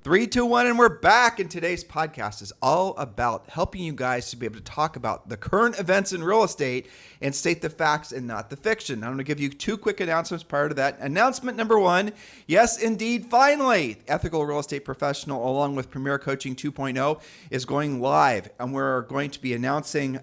3, 2, 1, and we're back. And today's podcast is all about helping you guys to be able to talk about the current events in real estate and state the facts and not the fiction. I'm going to give you 2 quick announcements prior to that. Announcement number 1, yes, indeed, finally, Ethical Real Estate Professional, along with Premier Coaching 2.0, is going live. And we're going to be announcing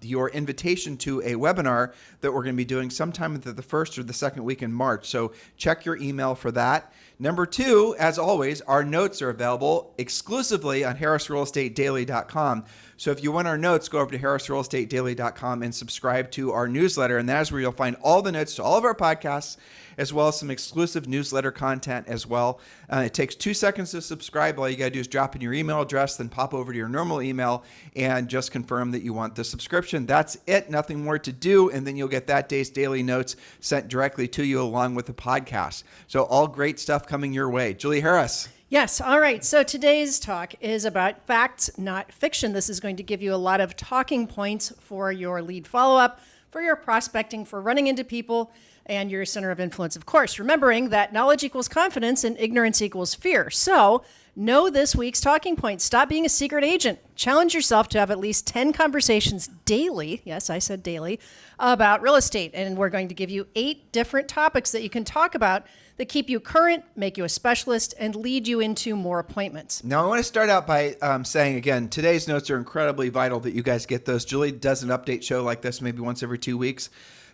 your invitation to a webinar that we're going to be doing sometime in the first or the second week in March. So check your email for that. Number 2, as always, our notes are available exclusively on harrisrealestatedaily.com. So if you want our notes, go over to harrisrealestatedaily.com and subscribe to our newsletter. And that is where you'll find all the notes to all of our podcasts, as well as some exclusive newsletter content as well. It takes 2 seconds to subscribe. All you got to do is drop in your email address, then pop over to your normal email and just confirm that you want the subscription. That's it. Nothing more to do. And then you'll get that day's daily notes sent directly to you along with the podcast. So all great stuff coming your way. Julie Harris. Yes. All right. So today's talk is about facts, not fiction. This is going to give you a lot of talking points for your lead follow-up, for your prospecting, for running into people, and your center of influence, of course, remembering that knowledge equals confidence and ignorance equals fear. So know this week's talking points. Stop being a secret agent. Challenge yourself to have at least 10 conversations daily, yes, I said daily, about real estate. And we're going to give you 8 different topics that you can talk about that keep you current, make you a specialist, and lead you into more appointments. Now, I want to start out by saying, again, today's notes are incredibly vital that you guys get those. Julie does an update show like this maybe once every 2 weeks,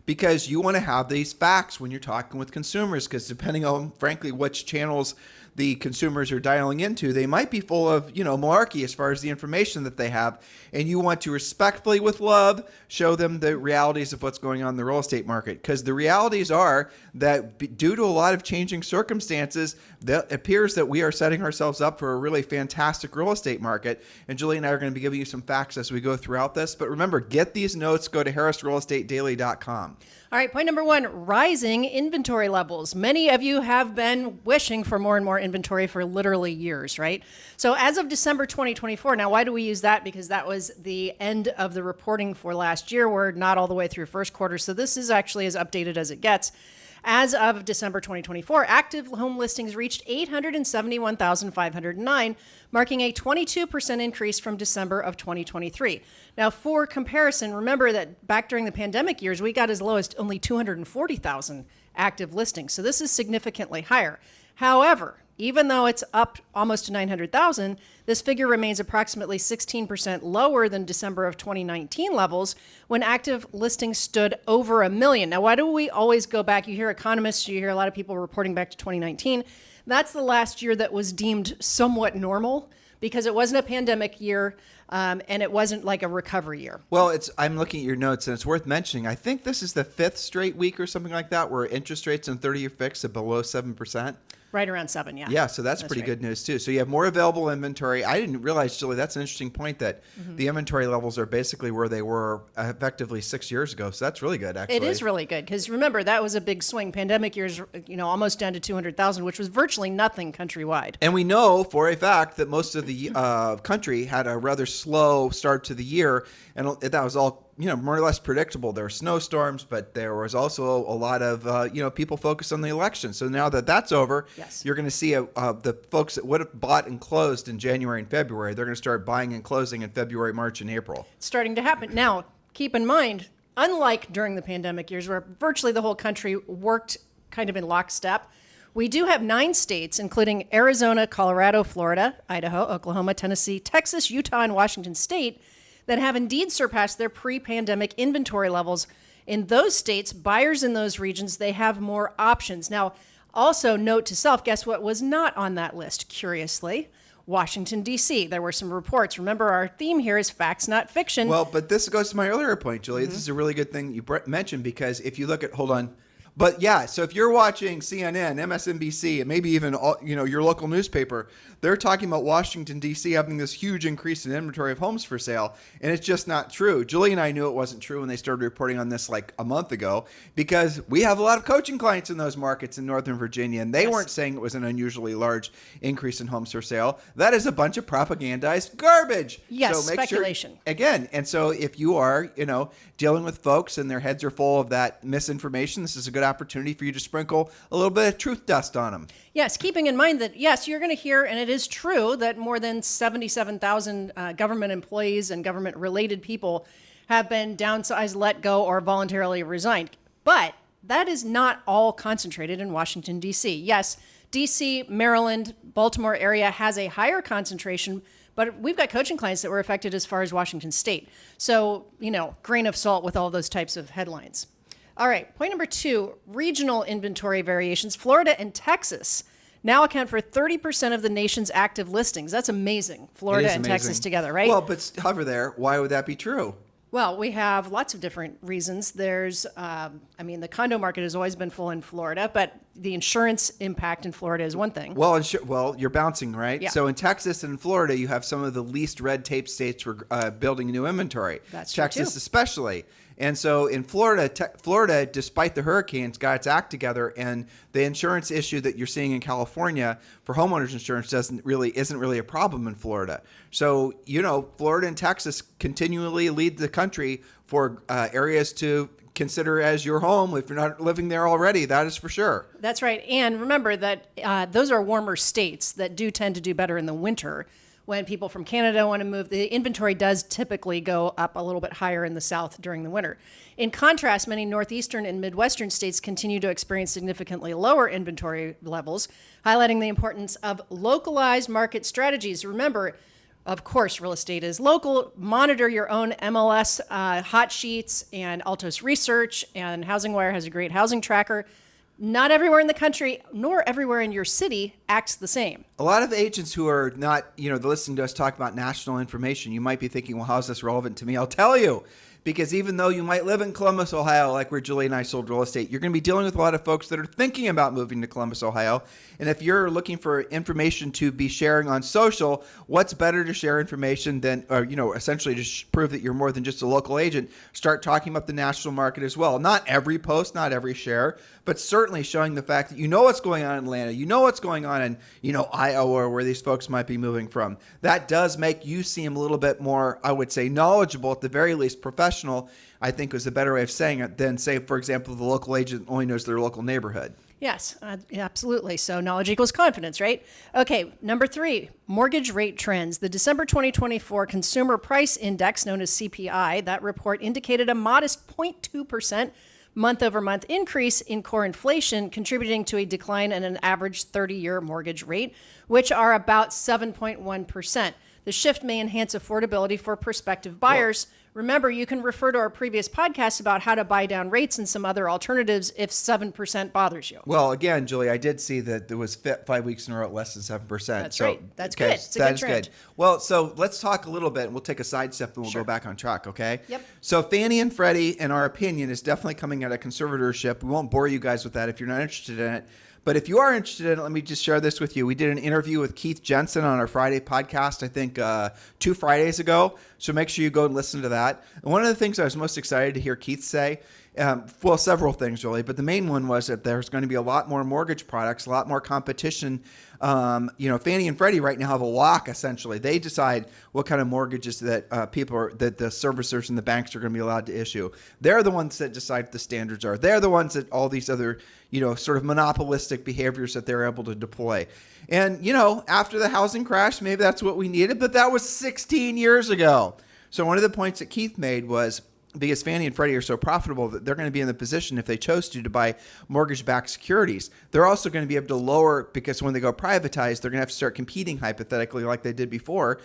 because you want to have these facts when you're talking with consumers, because depending on, frankly, which channels the consumers are dialing into, they might be full of, malarkey as far as the information that they have. And you want to respectfully, with love, show them the realities of what's going on in the real estate market. Because the realities are that due to a lot of changing circumstances, it appears that we are setting ourselves up for a really fantastic real estate market. And Julie and I are going to be giving you some facts as we go throughout this. But remember, get these notes, go to harrisrealestatedaily.com. All right, point number 1, rising inventory levels. Many of you have been wishing for more and more inventory for literally years, right? So as of December 2024, now why do we use that? Because that was the end of the reporting for last year. We're not all the way through first quarter, so this is actually as updated as it gets. As of December 2024, active home listings reached 871,509, marking a 22% increase from December of 2023. Now, for comparison, remember that back during the pandemic years, we got as low as only 240,000 active listings. So this is significantly higher. However, even though it's up almost to 900,000, this figure remains approximately 16% lower than December of 2019 levels, when active listings stood over 1 million. Now, why do we always go back? You hear economists, you hear a lot of people reporting back to 2019. That's the last year that was deemed somewhat normal, because it wasn't a pandemic year, and it wasn't like a recovery year. Well, I'm looking at your notes, and it's worth mentioning. I think this is the 5th straight week or something like that where interest rates on 30-year fixed are below 7%. Right around 7, yeah. Yeah, so that's pretty right. Good news too. So you have more available inventory. I didn't realize, Julie, that's an interesting point, that the inventory levels are basically where they were effectively 6 years ago. So that's really good, actually. It is really good, because remember, that was a big swing. Pandemic years, almost down to 200,000, which was virtually nothing countrywide. And we know for a fact that most of the country had a rather slow start to the year, and that was all more or less predictable. There were snowstorms, but there was also a lot of, people focused on the election. So now that that's over, yes, you're going to see the folks that would have bought and closed in January and February, they're going to start buying and closing in February, March, and April. It's starting to happen. Now, keep in mind, unlike during the pandemic years where virtually the whole country worked kind of in lockstep, we do have 9 states, including Arizona, Colorado, Florida, Idaho, Oklahoma, Tennessee, Texas, Utah, and Washington State, that have indeed surpassed their pre-pandemic inventory levels. In those states, buyers in those regions, they have more options. Now, also note to self, guess what was not on that list, curiously? Washington, D.C. There were some reports. Remember, our theme here is facts, not fiction. Well, but this goes to my earlier point, Julie. This is a really good thing you mentioned, because if you look at, hold on. But yeah, so if you're watching CNN, MSNBC, and maybe even your local newspaper, they're talking about Washington, D.C. having this huge increase in inventory of homes for sale, and it's just not true. Julie and I knew it wasn't true when they started reporting on this like a month ago, because we have a lot of coaching clients in those markets in Northern Virginia, and they weren't saying it was an unusually large increase in homes for sale. That is a bunch of propagandized garbage. Yes, so make speculation. Sure, again, and so if you are, dealing with folks and their heads are full of that misinformation, this is a good opportunity for you to sprinkle a little bit of truth dust on them. Yes, keeping in mind that, yes, you're going to hear, and it is true, that more than 77,000 government employees and government-related people have been downsized, let go, or voluntarily resigned. But that is not all concentrated in Washington, D.C. Yes, D.C., Maryland, Baltimore area has a higher concentration, but we've got coaching clients that were affected as far as Washington State. So, grain of salt with all those types of headlines. All right, point number 2, regional inventory variations. Florida and Texas now account for 30% of the nation's active listings. That's amazing. Florida and Texas together, right? Well, but hover there. Why would that be true? Well, we have lots of different reasons. There's, the condo market has always been full in Florida, but the insurance impact in Florida is one thing. Well, you're bouncing, right? Yeah. So in Texas and Florida, you have some of the least red tape states for building new inventory. That's true, Texas too. especially. And so in Florida, despite the hurricanes, got its act together, and the insurance issue that you're seeing in California for homeowners insurance isn't really a problem in Florida. So, Florida and Texas continually lead the country for areas to consider as your home if you're not living there already. That is for sure. That's right. And remember that those are warmer states that do tend to do better in the winter. When people from Canada want to move, the inventory does typically go up a little bit higher in the south during the winter. In contrast, many northeastern and midwestern states continue to experience significantly lower inventory levels, highlighting the importance of localized market strategies. Remember, of course, real estate is local. Monitor your own MLS hot sheets and Altos Research, and HousingWire has a great housing tracker. Not everywhere in the country, nor everywhere in your city, acts the same. A lot of agents who are not, listening to us talk about national information, you might be thinking, well, how is this relevant to me? I'll tell you. Because even though you might live in Columbus, Ohio, like where Julie and I sold real estate, you're going to be dealing with a lot of folks that are thinking about moving to Columbus, Ohio. And if you're looking for information to be sharing on social, what's better to share information than, essentially to prove that you're more than just a local agent? Start talking about the national market as well. Not every post, not every share, but certainly showing the fact that you know what's going on in Atlanta, you know what's going on in, Iowa, where these folks might be moving from. That does make you seem a little bit more, I would say, knowledgeable, at the very least professional, I think was a better way of saying it than, say, for example, the local agent only knows their local neighborhood. Yes, absolutely. So knowledge equals confidence, right? Okay, number 3, mortgage rate trends. The December 2024 Consumer Price Index, known as CPI, that report indicated a modest 0.2% month-over-month increase in core inflation, contributing to a decline in an average 30-year mortgage rate, which are about 7.1%. The shift may enhance affordability for prospective buyers. Remember, you can refer to our previous podcast about how to buy down rates and some other alternatives if 7% bothers you. Well, again, Julie, I did see that there was 5 weeks in a row at less than 7%. That's right. That's good. It's a good trend. Good. Well, so let's talk a little bit, and we'll take a side step, and we'll go back on track, okay? Yep. So Fannie and Freddie, in our opinion, is definitely coming out of conservatorship. We won't bore you guys with that if you're not interested in it. But if you are interested in it, let me just share this with you. We did an interview with Keith Jensen on our Friday podcast, I think 2 Fridays ago. So make sure you go and listen to that. And one of the things I was most excited to hear Keith say, several things really, but the main one was that there's going to be a lot more mortgage products, a lot more competition. Fannie and Freddie right now have a lock, essentially. They decide what kind of mortgages that that the servicers and the banks are going to be allowed to issue. They're the ones that decide what the standards are. They're the ones that all these other, sort of monopolistic behaviors that they're able to deploy. And, after the housing crash, maybe that's what we needed, but that was 16 years ago. So one of the points that Keith made was, because Fannie and Freddie are so profitable that they're going to be in the position, if they chose to buy mortgage-backed securities. They're also going to be able to lower, because when they go privatized, they're going to have to start competing hypothetically like they did before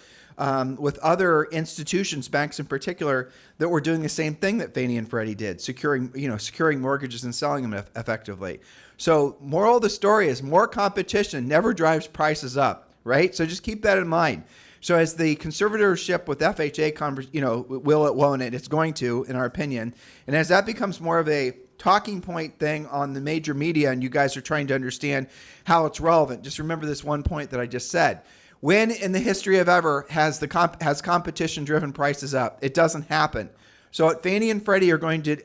with other institutions, banks in particular, that were doing the same thing that Fannie and Freddie did, securing mortgages and selling them effectively. So moral of the story is more competition never drives prices up, right? So just keep that in mind. So as the conservatorship with FHA, will it, won't it? It's going to, in our opinion. And as that becomes more of a talking point thing on the major media, and you guys are trying to understand how it's relevant, just remember this one point that I just said. When in the history of ever has competition driven prices up? It doesn't happen. So what Fannie and Freddie are going to,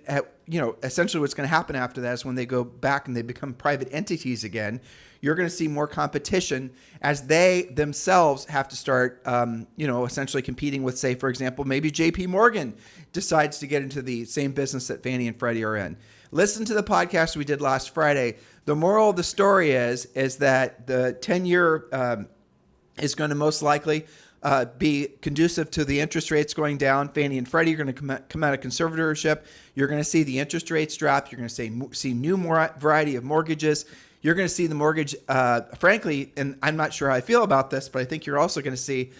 essentially what's going to happen after that is when they go back and they become private entities again, you're going to see more competition as they themselves have to start, essentially competing with, say, for example, maybe JP Morgan decides to get into the same business that Fannie and Freddie are in. listen to the podcast we did last Friday. The moral of the story is that the 10-year is going to most likely be conducive to the interest rates going down. Fannie and Freddie are going to come out of conservatorship. You're going to see the interest rates drop. You're going to see new variety of mortgages. You're going to see the mortgage, frankly, and I'm not sure how I feel about this, but I think you're also going to see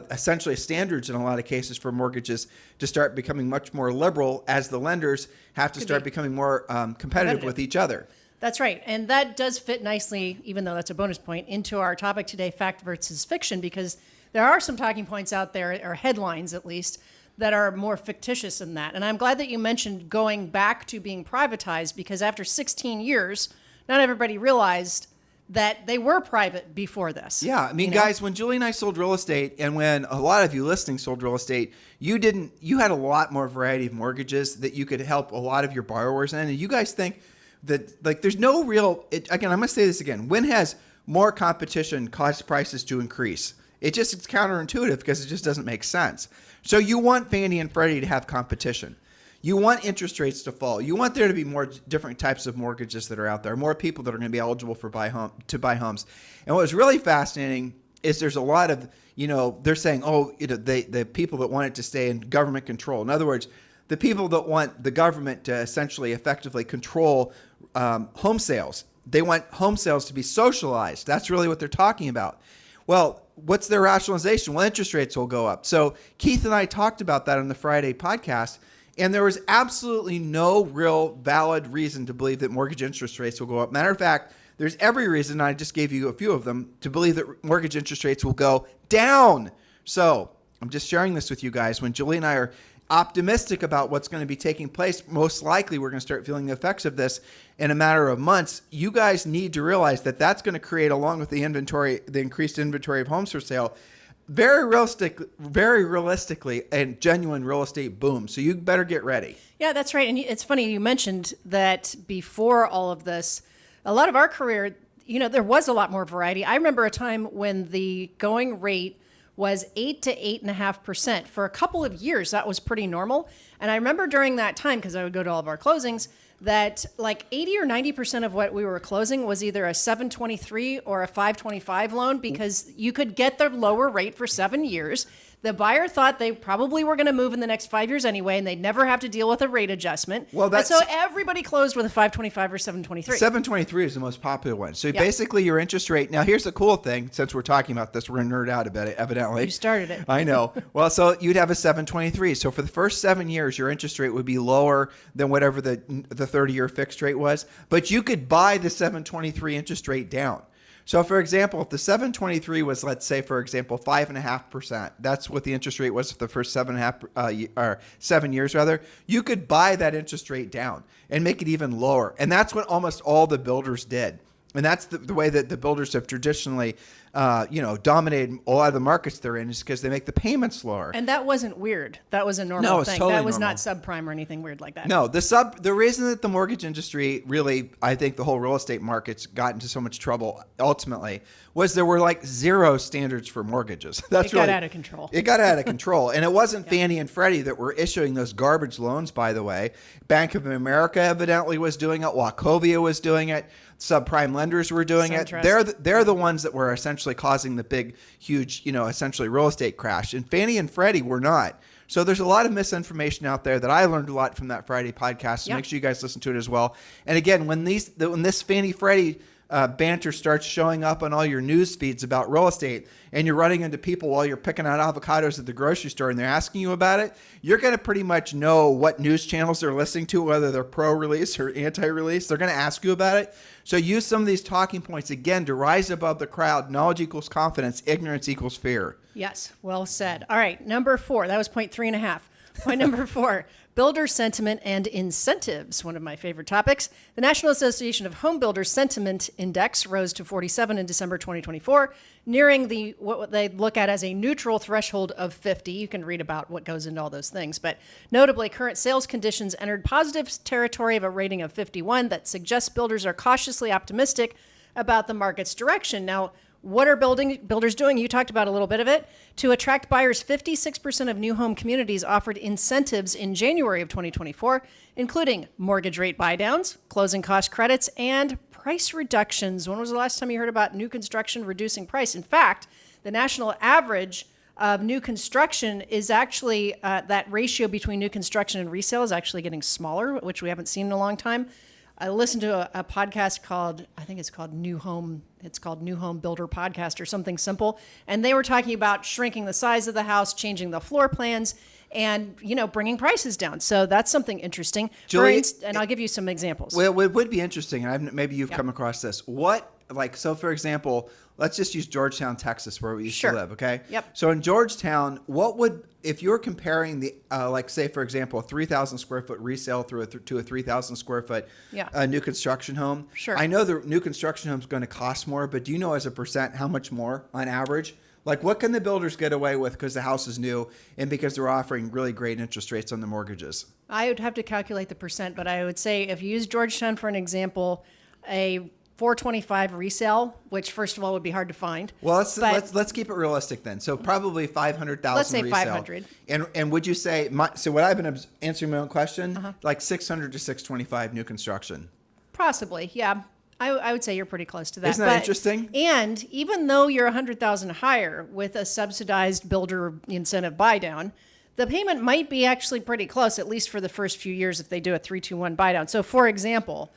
essentially standards in a lot of cases for mortgages to start becoming much more liberal as the lenders have to start becoming more competitive with each other. That's right. And that does fit nicely, even though that's a bonus point, into our topic today, fact versus fiction, because there are some talking points out there, or headlines at least, that are more fictitious than that. And I'm glad that you mentioned going back to being privatized, because after 16 years, not everybody realized that they were private before this. Yeah. I mean, guys, when Julie and I sold real estate, and when a lot of you listening sold real estate, you had a lot more variety of mortgages that you could help a lot of your borrowers in. And you guys think that, like, there's no real, again, I'm going to say this again. When has more competition caused prices to increase? It's counterintuitive because it just doesn't make sense. So you want Fannie and Freddie to have competition. You want interest rates to fall. You want there to be more different types of mortgages that are out there, more people that are going to be eligible to buy homes. And what was really fascinating is there's a lot of, they're saying, the people that want it to stay in government control. In other words, the people that want the government to essentially effectively control home sales. They want home sales to be socialized. That's really what they're talking about. Well, what's their rationalization? Well, interest rates will go up. So Keith and I talked about that on the Friday podcast, and there was absolutely no real valid reason to believe that mortgage interest rates will go up. Matter of fact, there's every reason, I just gave you a few of them, to believe that mortgage interest rates will go down. So I'm just sharing this with you guys. When Julie and I are optimistic about what's going to be taking place, most likely we're going to start feeling the effects of this in a matter of months. You guys need to realize that that's going to create, along with the increased inventory of homes for sale, very realistically, a genuine real estate boom. So you better get ready. Yeah, that's right. And it's funny, you mentioned that before all of this, a lot of our career, there was a lot more variety. I remember a time when the going rate was 8 to 8.5%. For a couple of years, that was pretty normal. And I remember during that time, because I would go to all of our closings, that like 80 or 90% of what we were closing was either a 723 or a 525 loan, because you could get the lower rate for 7 years. The buyer thought they probably were going to move in the next 5 years anyway, and they'd never have to deal with a rate adjustment. Well, so everybody closed with a 525 or 723. 723 is the most popular one. So basically your interest rate, now here's the cool thing, since we're talking about this, we're going to nerd out about it, evidently. You started it. I know. Well, so you'd have a 723. So for the first 7 years, your interest rate would be lower than whatever the 30-year fixed rate was, but you could buy the 723 interest rate down. So, for example, if the 723 was, let's say, for example, 5.5%, that's what the interest rate was for the first 7 years, rather. You could buy that interest rate down and make it even lower, and that's what almost all the builders did. And that's the way that the builders have traditionally, dominated a lot of the markets they're in, is because they make the payments lower. And that wasn't weird. That was a normal thing. Totally that was normal. Not subprime or anything weird like that. No, the reason that the mortgage industry really, I think the whole real estate market's got into so much trouble ultimately, was there were like zero standards for mortgages. It got out of control. It got out of control. And it wasn't Fannie and Freddie that were issuing those garbage loans, by the way. Bank of America evidently was doing it. Wachovia was doing it. Subprime lenders were doing it. They're the ones that were essentially causing the big, huge, essentially real estate crash. And Fannie and Freddie were not. So there's a lot of misinformation out there that I learned a lot from that Friday podcast. So make sure you guys listen to it as well. And again, when this Fannie Freddie banter starts showing up on all your news feeds about real estate, and you're running into people while you're picking out avocados at the grocery store and they're asking you about it, you're going to pretty much know what news channels they're listening to, whether they're pro-release or anti-release. They're going to ask you about it. So use some of these talking points, again, to rise above the crowd. Knowledge equals confidence. Ignorance equals fear. Yes, well said. All right, number 4. That was point 3.5. Point number 4, builder sentiment and incentives, one of my favorite topics. The National Association of Home Builders Sentiment Index rose to 47 in December 2024, nearing what they look at as a neutral threshold of 50. You can read about what goes into all those things. But notably, current sales conditions entered positive territory of a rating of 51 that suggests builders are cautiously optimistic about the market's direction. Now, What are builders doing? You talked about a little bit of it. To attract buyers, 56% of new home communities offered incentives in January of 2024, including mortgage rate buydowns, closing cost credits, and price reductions. When was the last time you heard about new construction reducing price? In fact, the national average of new construction is actually, that ratio between new construction and resale is actually getting smaller, which we haven't seen in a long time. I listened to a podcast called, I think it's called New Home Builder Podcast or something simple. And they were talking about shrinking the size of the house, changing the floor plans, and, bringing prices down. So that's something interesting. Julie, and I'll give you some examples. Well, it would be interesting, and maybe you've come across this. So for example, let's just use Georgetown, Texas, where we used to live, okay? Yep. So in Georgetown, if you're comparing the, say, for example, a 3,000 square foot resale to a 3,000 square foot new construction home? Sure. I know the new construction home is going to cost more, but do you know as a percent how much more on average? Like, what can the builders get away with because the house is new and because they're offering really great interest rates on the mortgages? I would have to calculate the percent, but I would say if you use Georgetown for an example, a 425 resale, which first of all would be hard to find. Well, let's keep it realistic then. So probably 500,000. Let's say resale. 500. And would you say so? What I've been answering my own question, like 600 to 625 new construction. Possibly, yeah. I would say you're pretty close to that. Isn't that interesting? And even though you're 100,000 higher with a subsidized builder incentive buy down, the payment might be actually pretty close, at least for the first few years if they do a 3-2-1 buy down. So, for example,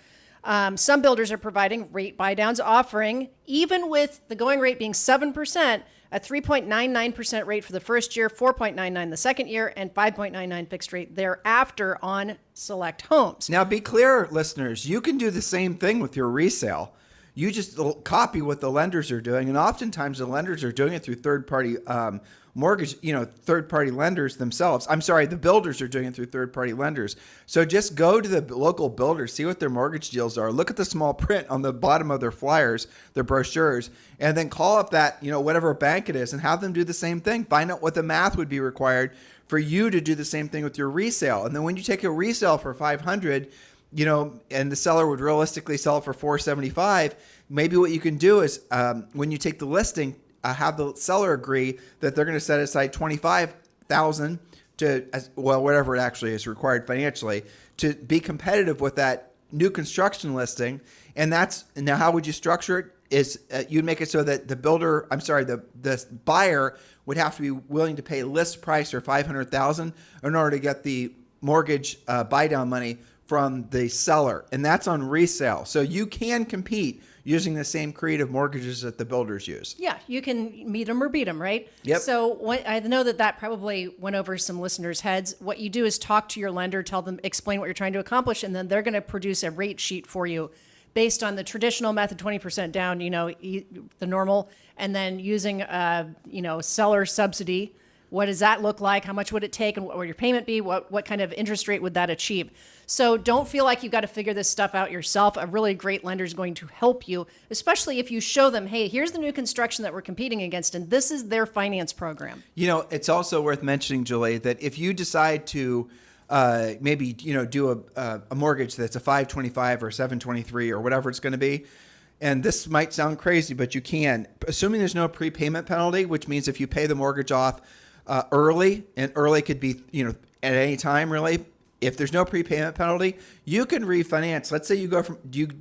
some builders are providing rate buy downs, offering, even with the going rate being 7%, a 3.99% rate for the first year, 4.99% the second year, and 5.99% fixed rate thereafter on select homes. Now, be clear, listeners, you can do the same thing with your resale. You just copy what the lenders are doing, and oftentimes the lenders are doing it through third-party mortgage, third-party lenders themselves. I'm sorry, the builders are doing it through third-party lenders. So just go to the local builders, see what their mortgage deals are, look at the small print on the bottom of their flyers, their brochures, and then call up that, whatever bank it is and have them do the same thing. Find out what the math would be required for you to do the same thing with your resale. And then when you take a resale for 500, and the seller would realistically sell it for 475, maybe what you can do is when you take the listing, have the seller agree that they're going to set aside $25,000 to, whatever it actually is required financially, to be competitive with that new construction listing. And now how would you structure it? Is you'd make it so that the buyer would have to be willing to pay list price or $500,000 in order to get the mortgage buy down money from the seller, and that's on resale. So you can compete using the same creative mortgages that the builders use. Yeah, you can meet them or beat them, right? Yep. So I know that probably went over some listeners' heads. What you do is talk to your lender, tell them, explain what you're trying to accomplish, and then they're going to produce a rate sheet for you based on the traditional method, 20% down, the normal, and then using seller subsidy. What does that look like? How much would it take? And what would your payment be? What kind of interest rate would that achieve? So don't feel like you've got to figure this stuff out yourself. A really great lender is going to help you, especially if you show them, hey, here's the new construction that we're competing against, and this is their finance program. It's also worth mentioning, Julie, that if you decide to maybe, do a mortgage that's a 525 or 723 or whatever it's going to be, and this might sound crazy, but you can, assuming there's no prepayment penalty, which means if you pay the mortgage off early, and early could be, at any time really. If there's no prepayment penalty, you can refinance. Let's say you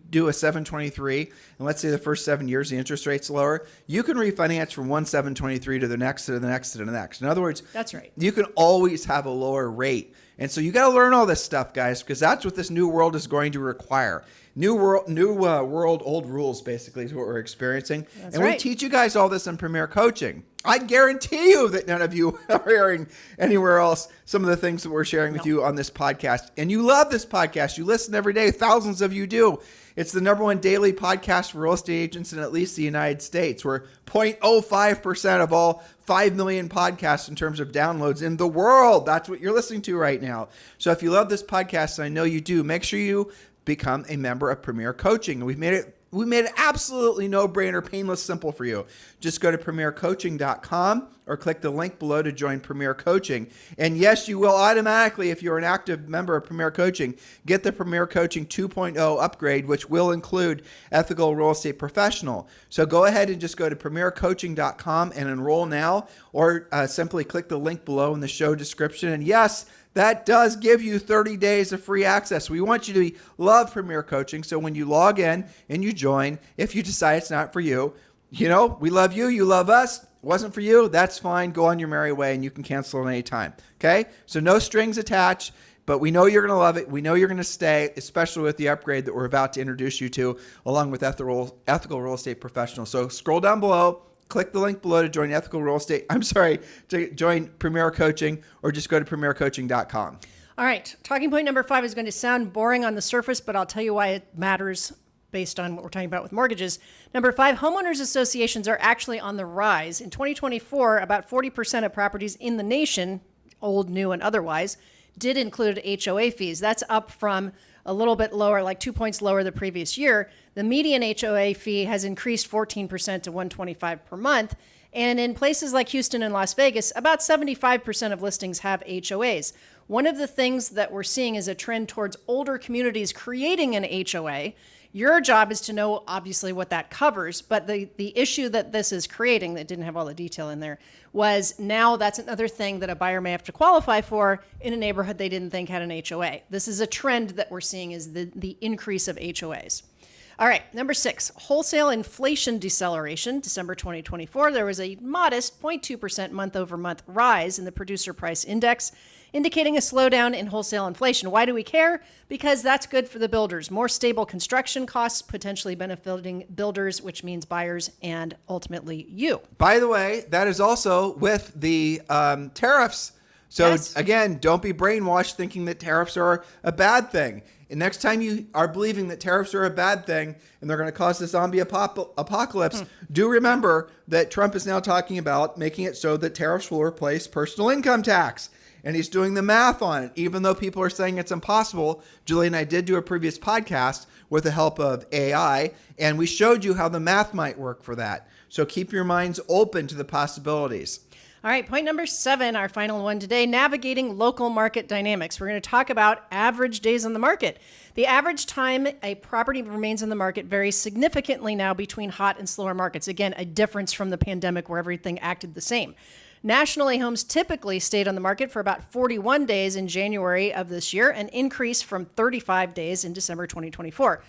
do a 723, and let's say the first 7 years the interest rate's lower. You can refinance from one 723 to the next, to the next, to the next. In other words, that's right. You can always have a lower rate. And so you got to learn all this stuff, guys, because that's what this new world is going to require. New world, old rules, basically, is what we're experiencing. That's and right. we teach you guys all this in Premier Coaching. I guarantee you that none of you are hearing anywhere else some of the things that we're sharing with you on this podcast. And you love this podcast. You listen every day. Thousands of you do. It's the #1 daily podcast for real estate agents in at least the United States. We're 0.05% of all 5 million podcasts in terms of downloads in the world. That's what you're listening to right now. So if you love this podcast, and I know you do, make sure you become a member of Premier Coaching. We made it absolutely no-brainer, painless, simple for you. Just go to premiercoaching.com or click the link below to join Premier Coaching. And yes, you will automatically, if you're an active member of Premier Coaching, get the Premier Coaching 2.0 upgrade, which will include Ethical Real Estate Professional. So go ahead and just go to premiercoaching.com and enroll now, or simply click the link below in the show description. And yes, that does give you 30 days of free access. We want you to love Premier Coaching. So when you log in and you join, if you decide it's not for you, we love you, you love us. Wasn't for you, that's fine. Go on your merry way, and you can cancel at any time. Okay? So no strings attached, but we know you're going to love it. We know you're going to stay, especially with the upgrade that we're about to introduce you to, along with Ethical Real Estate Professional. So scroll down below. Click the link below to join to join Premier Coaching, or just go to premiercoaching.com. All right. Talking point number 5 is going to sound boring on the surface, but I'll tell you why it matters based on what we're talking about with mortgages. Number 5, homeowners associations are actually on the rise. In 2024, about 40% of properties in the nation, old, new, and otherwise, did include HOA fees. That's up from a little bit lower, like 2 points lower the previous year. The median HOA fee has increased 14% to $125 per month. And in places like Houston and Las Vegas, about 75% of listings have HOAs. One of the things that we're seeing is a trend towards older communities creating an HOA. Your job is to know, obviously, what that covers. But the issue that this is creating, that didn't have all the detail in there, was now that's another thing that a buyer may have to qualify for in a neighborhood they didn't think had an HOA. This is a trend that we're seeing, is the increase of HOAs. All right, number 6, wholesale inflation deceleration. December 2024, there was a modest 0.2% month-over-month rise in the producer price index, indicating a slowdown in wholesale inflation. Why do we care? Because that's good for the builders. More stable construction costs potentially benefiting builders, which means buyers and ultimately you. By the way, that is also with the tariffs. So Yes. Again, don't be brainwashed thinking that tariffs are a bad thing. And next time you are believing that tariffs are a bad thing and they're going to cause the zombie apocalypse, do remember that Trump is now talking about making it so that tariffs will replace personal income tax. And he's doing the math on it, even though people are saying it's impossible. Julie and I did do a previous podcast with the help of AI, and we showed you how the math might work for that. So keep your minds open to the possibilities. All right, point number 7, our final one today, navigating local market dynamics. We're going to talk about average days on the market. The average time a property remains on the market varies significantly now between hot and slower markets. Again, a difference from the pandemic where everything acted the same. Nationally, homes typically stayed on the market for about 41 days in January of this year, an increase from 35 days in December 2024.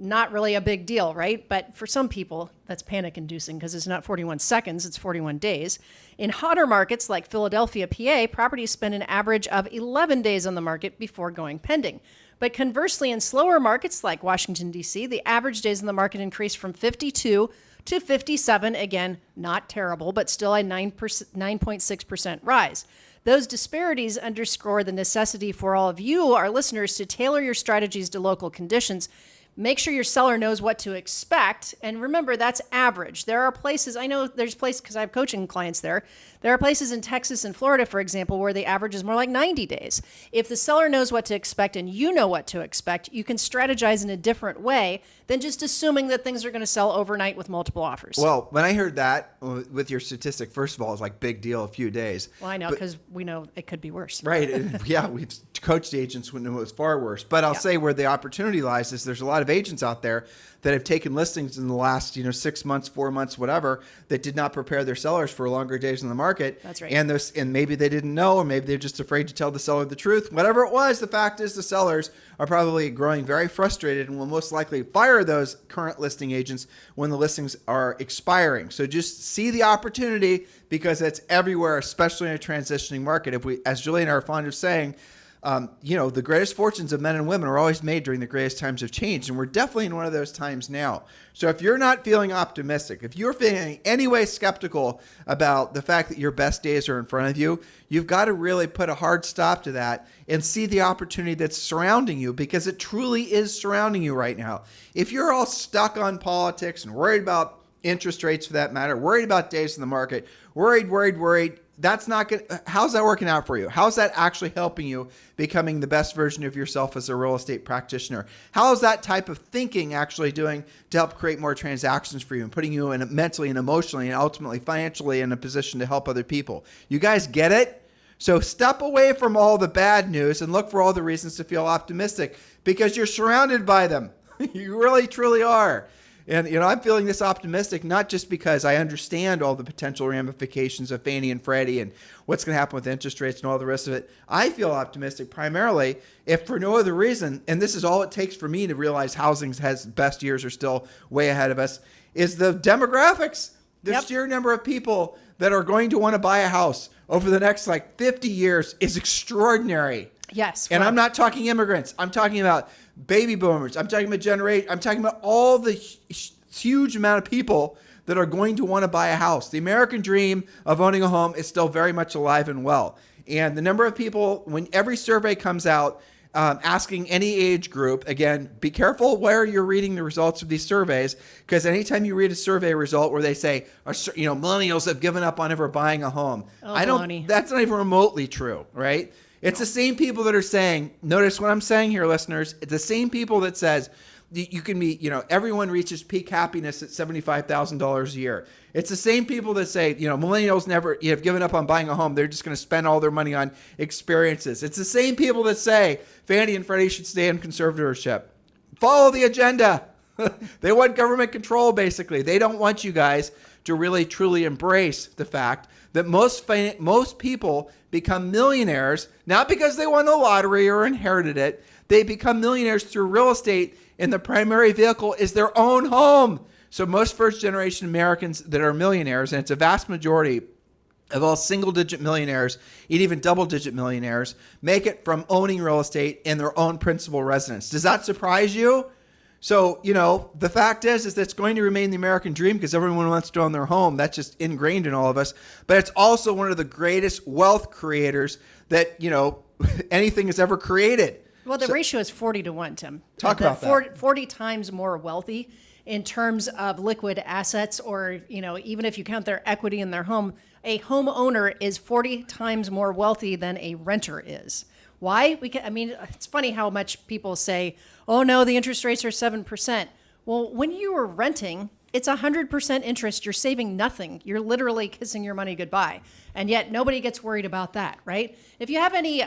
Not really a big deal, right? But for some people, that's panic-inducing because it's not 41 seconds, it's 41 days. In hotter markets like Philadelphia, PA, properties spend an average of 11 days on the market before going pending. But conversely, in slower markets like Washington, D.C., the average days on the market increased from 52 to 57. Again, not terrible, but still a 9.6% rise. Those disparities underscore the necessity for all of you, our listeners, to tailor your strategies to local conditions. Make sure your seller knows what to expect. And remember, that's average. There are places, I know there's places, because I have coaching clients there. There are places in Texas and Florida, for example, where the average is more like 90 days. If the seller knows what to expect and you know what to expect, you can strategize in a different way than just assuming that things are going to sell overnight with multiple offers. Well, when I heard that with your statistic, first of all, it's like big deal, a few days. Well, I know, because we know it could be worse. Right. Yeah, we've coached agents when it was far worse. But I'll say where the opportunity lies is there's a lot of agents out there that have taken listings in the last 6 months, 4 months, whatever, that did not prepare their sellers for longer days in the market. That's right. And maybe they didn't know, or maybe they're just afraid to tell the seller the truth. Whatever it was, the fact is the sellers are probably growing very frustrated and will most likely fire those current listing agents when the listings are expiring. So just see the opportunity, because it's everywhere, especially in a transitioning market. If we, as Julie and I are fond of saying, the greatest fortunes of men and women are always made during the greatest times of change. And we're definitely in one of those times now. So if you're not feeling optimistic, if you're feeling any way skeptical about the fact that your best days are in front of you, you've got to really put a hard stop to that and see the opportunity that's surrounding you, because it truly is surrounding you right now. If you're all stuck on politics and worried about interest rates for that matter, worried about days in the market, worried, that's not good. How's that working out for you? How's that actually helping you becoming the best version of yourself as a real estate practitioner? How is that type of thinking actually doing to help create more transactions for you and putting you in mentally and emotionally and ultimately financially in a position to help other people? You guys get it? So step away from all the bad news and look for all the reasons to feel optimistic because you're surrounded by them. You really, truly are. And, I'm feeling this optimistic, not just because I understand all the potential ramifications of Fannie and Freddie and what's going to happen with interest rates and all the rest of it. I feel optimistic primarily if for no other reason, and this is all it takes for me to realize housing's best years are still way ahead of us, is the demographics. The sheer number of people that are going to want to buy a house over the next 50 years is extraordinary. Yes. And I'm not talking immigrants. I'm talking about baby boomers. I'm talking about I'm talking about all the huge amount of people that are going to want to buy a house. The American dream of owning a home is still very much alive and well. And the number of people, when every survey comes out, asking any age group, again, be careful where you're reading the results of these surveys, because anytime you read a survey result where they say, millennials have given up on ever buying a home, that's not even remotely true, right? It's the same people that are saying, notice what I'm saying here, listeners, it's the same people that says you can be, everyone reaches peak happiness at $75,000 a year. It's the same people that say, millennials never have given up on buying a home. They're just going to spend all their money on experiences. It's the same people that say Fannie and Freddie should stay in conservatorship. Follow the agenda. They want government control, basically. They don't want you guys to really, truly embrace the fact that most people become millionaires, not because they won the lottery or inherited it. They become millionaires through real estate, and the primary vehicle is their own home. So most first-generation Americans that are millionaires, and it's a vast majority of all single-digit millionaires and even double-digit millionaires, make it from owning real estate in their own principal residence. Does that surprise you? So, the fact is that it's going to remain the American dream because everyone wants to own their home. That's just ingrained in all of us. But it's also one of the greatest wealth creators that, anything has ever created. Well, the ratio is 40-1, Tim. Talk about that. 40 times more wealthy in terms of liquid assets, or, even if you count their equity in their home, a homeowner is 40 times more wealthy than a renter is. Why? It's funny how much people say, oh no, the interest rates are 7%. Well, when you are renting, it's 100% interest. You're saving nothing. You're literally kissing your money goodbye. And yet nobody gets worried about that, right? If you have any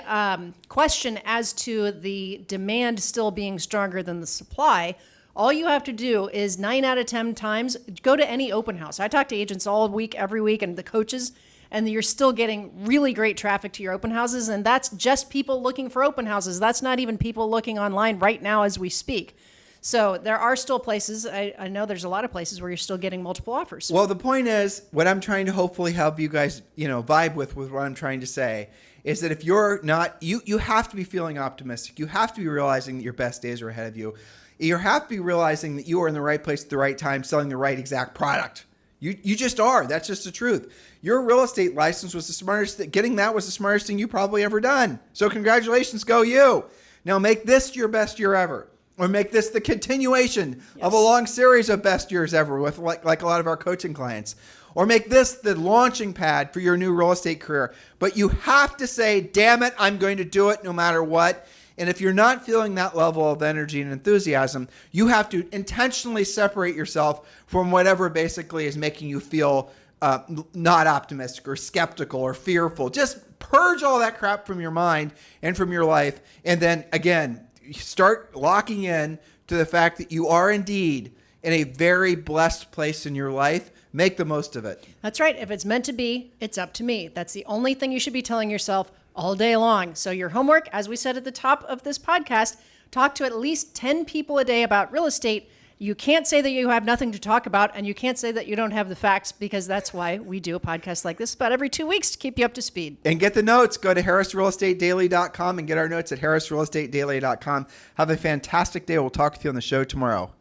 question as to the demand still being stronger than the supply, all you have to do is 9 out of 10 times, go to any open house. I talk to agents all week, every week, and the coaches, and you're still getting really great traffic to your open houses. And that's just people looking for open houses. That's not even people looking online right now as we speak. So there are still places, I know there's a lot of places where you're still getting multiple offers. Well, the point is, what I'm trying to hopefully help you guys, vibe with what I'm trying to say is that if you're not, you have to be feeling optimistic. You have to be realizing that your best days are ahead of you. You have to be realizing that you are in the right place at the right time, selling the right exact product. You just are. That's just the truth. Your real estate license was the smartest thing. Getting that was the smartest thing you probably ever done. So congratulations, go you. Now make this your best year ever. Or make this the continuation of a long series of best years ever with like a lot of our coaching clients. Or make this the launching pad for your new real estate career. But you have to say, damn it, I'm going to do it no matter what. And if you're not feeling that level of energy and enthusiasm, you have to intentionally separate yourself from whatever basically is making you feel not optimistic or skeptical or fearful. Just purge all that crap from your mind and from your life. And then again, start locking in to the fact that you are indeed in a very blessed place in your life. Make the most of it. That's right. If it's meant to be, it's up to me. That's the only thing you should be telling yourself all day long. So your homework, as we said at the top of this podcast, talk to at least 10 people a day about real estate. You can't say that you have nothing to talk about, and you can't say that you don't have the facts, because that's why we do a podcast like this about every 2 weeks to keep you up to speed. And get the notes. Go to harrisrealestatedaily.com and get our notes at harrisrealestatedaily.com. Have a fantastic day. We'll talk with you on the show tomorrow.